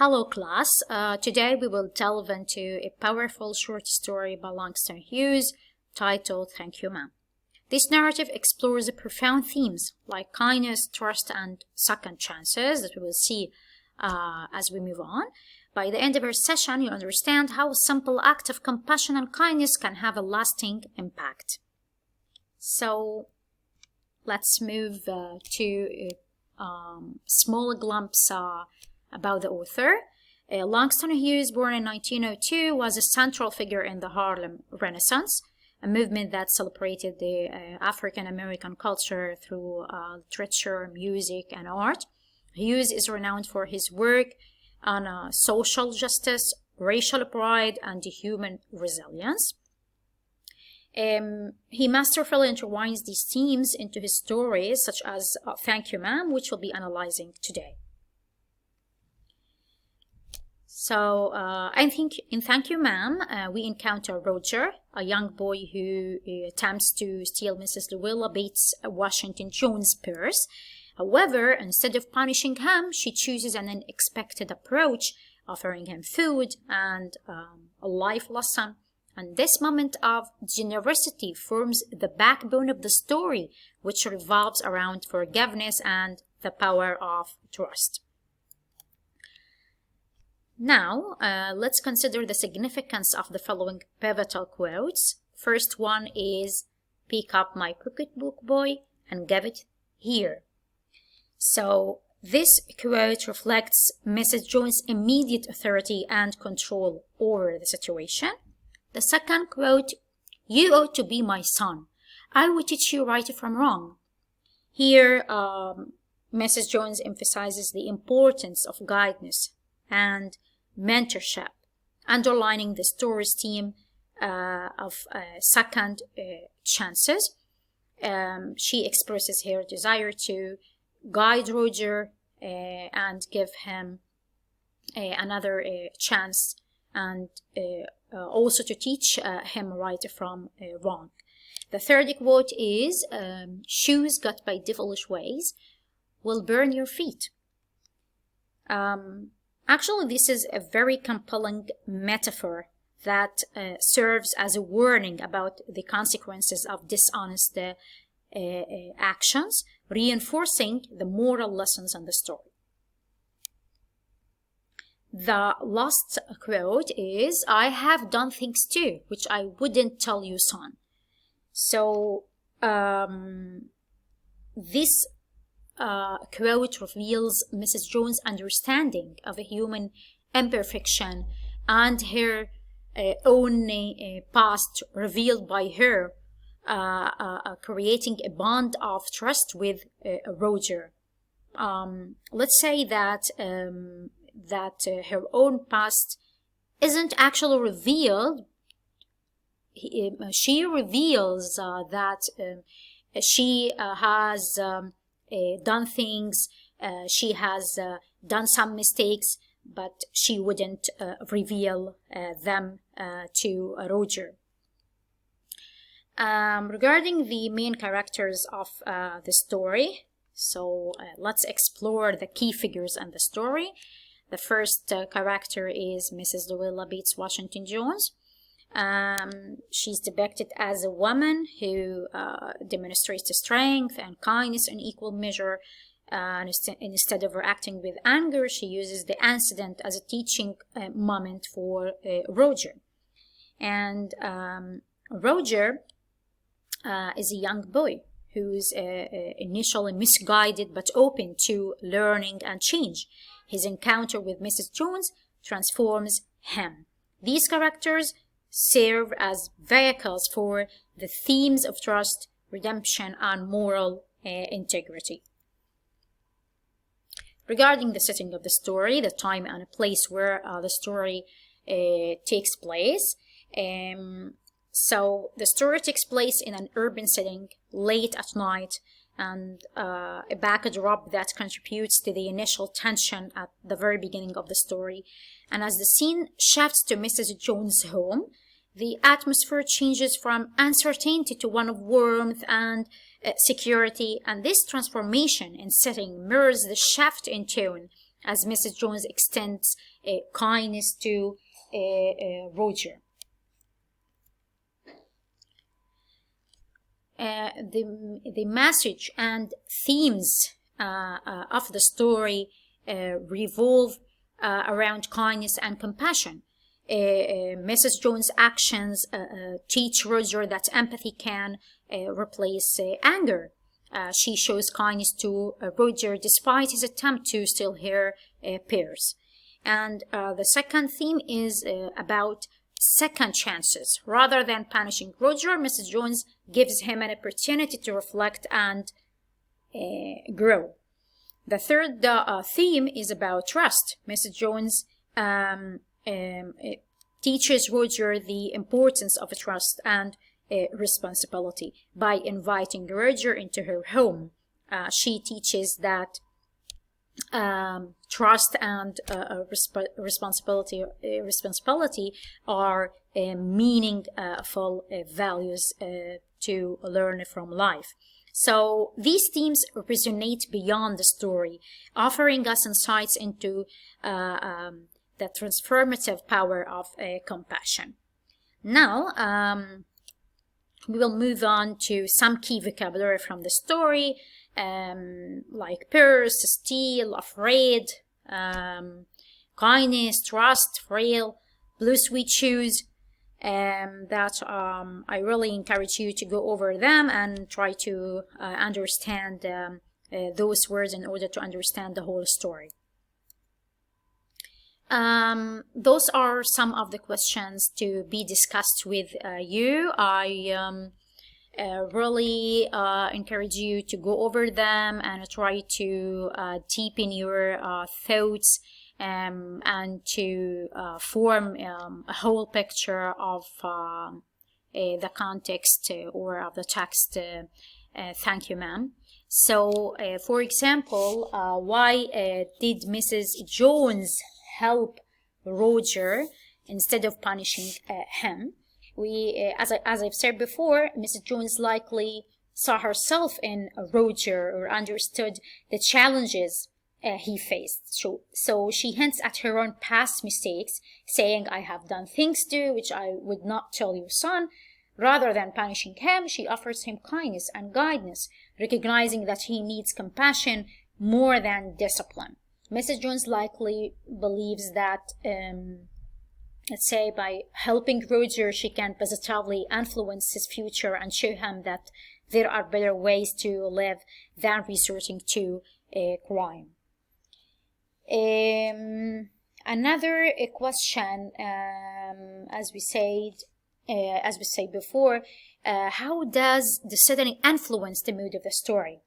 Hello class, today we will delve into a powerful short story by Langston Hughes titled Thank You Ma'am. This narrative explores the profound themes like kindness, trust, and second chances that we will see as we move on. By the end of our session, you understand how a simple act of compassion and kindness can have a lasting impact. So let's move to a small glimpse about the author. Langston Hughes, born in 1902, was a central figure in the Harlem Renaissance, a movement that celebrated the African American culture through literature, music, and art. Hughes is renowned for his work on social justice, racial pride, and human resilience. He masterfully intertwines these themes into his stories, such as Thank You Ma'am, which we'll be analyzing today. So I think in Thank You Ma'am, we encounter Roger, a young boy who attempts to steal Mrs. Luella Bates Washington Jones' purse. However, instead of punishing him, she chooses an unexpected approach, offering him food and a life lesson. And this moment of generosity forms the backbone of the story, which revolves around forgiveness and the power of trust. Now, let's consider the significance of the following pivotal quotes. First one is, "Pick up my pocketbook, boy, and give it here." So this quote reflects Mrs. Jones' immediate authority and control over the situation. The second quote, "You ought to be my son. I will teach you right from wrong." Here, Mrs. Jones emphasizes the importance of guidance and mentorship, underlining the story's theme of second chances. She expresses her desire to guide Roger and give him another chance, and also to teach him right from wrong. The third quote is, "Shoes got by devilish ways will burn your feet." Actually, this is a very compelling metaphor that serves as a warning about the consequences of dishonest actions, reinforcing the moral lessons in the story. The last quote is, "I have done things too, which I wouldn't tell you, son." So this quote reveals Mrs. Jones' understanding of a human imperfection and her own past revealed by her, creating a bond of trust with Roger. Let's say that her own past isn't actually revealed. She reveals that she has done things, she has done some mistakes, but she wouldn't reveal them to Roger. Regarding the main characters of the story, so let's explore the key figures in the story. The first character is Mrs. Luella Bates Washington Jones. She's depicted as a woman who demonstrates strength and kindness in equal measure. Instead of reacting with anger, she uses the incident as a teaching moment for Roger. And Roger is a young boy who's initially misguided but open to learning and change. His encounter with Mrs. Jones transforms him. These characters serve as vehicles for the themes of trust, redemption, and moral integrity. Regarding the setting of the story, the time and place where the story takes place. So the story takes place in an urban setting late at night, and a backdrop that contributes to the initial tension at the very beginning of the story. And as the scene shifts to Mrs. Jones' home, the atmosphere changes from uncertainty to one of warmth and security, and this transformation in setting mirrors the shift in tone as Mrs. Jones extends kindness to Roger. The message and themes of the story revolve around kindness and compassion. Mrs. Jones' actions teach Roger that empathy can replace anger. She shows kindness to Roger despite his attempt to steal her pears. And the second theme is about second chances. Rather than punishing Roger, Mrs. Jones gives him an opportunity to reflect and grow. The third theme is about trust. Mrs. Jones teaches Roger the importance of trust and responsibility. By inviting Roger into her home, she teaches that trust and responsibility are meaningful values to learn from life. So these themes resonate beyond the story, offering us insights into the transformative power of compassion. Now, we will move on to some key vocabulary from the story, like purse, steal, afraid, kindness, trust, frail, blue sweet shoes, that I really encourage you to go over them and try to understand those words in order to understand the whole story. Those are some of the questions to be discussed with you. I really encourage you to go over them and try to deepen your thoughts and to form a whole picture of the context or of the text. Thank you, ma'am. So, for example, why did Mrs. Jones help Roger instead of punishing him? As I've said before, Mrs. Jones likely saw herself in Roger or understood the challenges he faced. So she hints at her own past mistakes, saying, "I have done things too, which I would not tell your son." Rather than punishing him, she offers him kindness and guidance, recognizing that he needs compassion more than discipline. Mrs. Jones likely believes that, let's say, by helping Roger, she can positively influence his future and show him that there are better ways to live than resorting to crime. Another question, as we said before, how does the setting influence the mood of the story?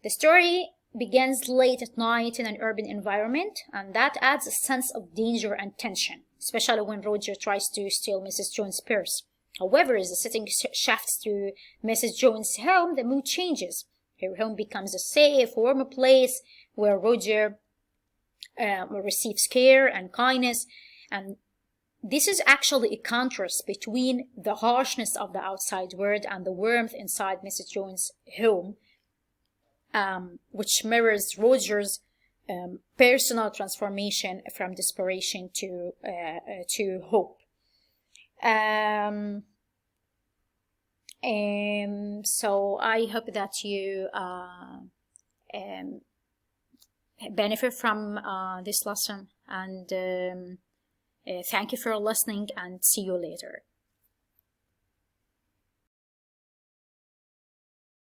The story begins late at night in an urban environment, and that adds a sense of danger and tension, especially when Roger tries to steal Mrs. Jones' purse. However, as the setting shifts to Mrs. Jones' home, the mood changes. Her home becomes a safe, warm place where Roger receives care and kindness, and this is actually a contrast between the harshness of the outside world and the warmth inside Mrs. Jones' home, which mirrors Roger's personal transformation from desperation to hope. So I hope that you benefit from this lesson, and thank you for listening, and see you later.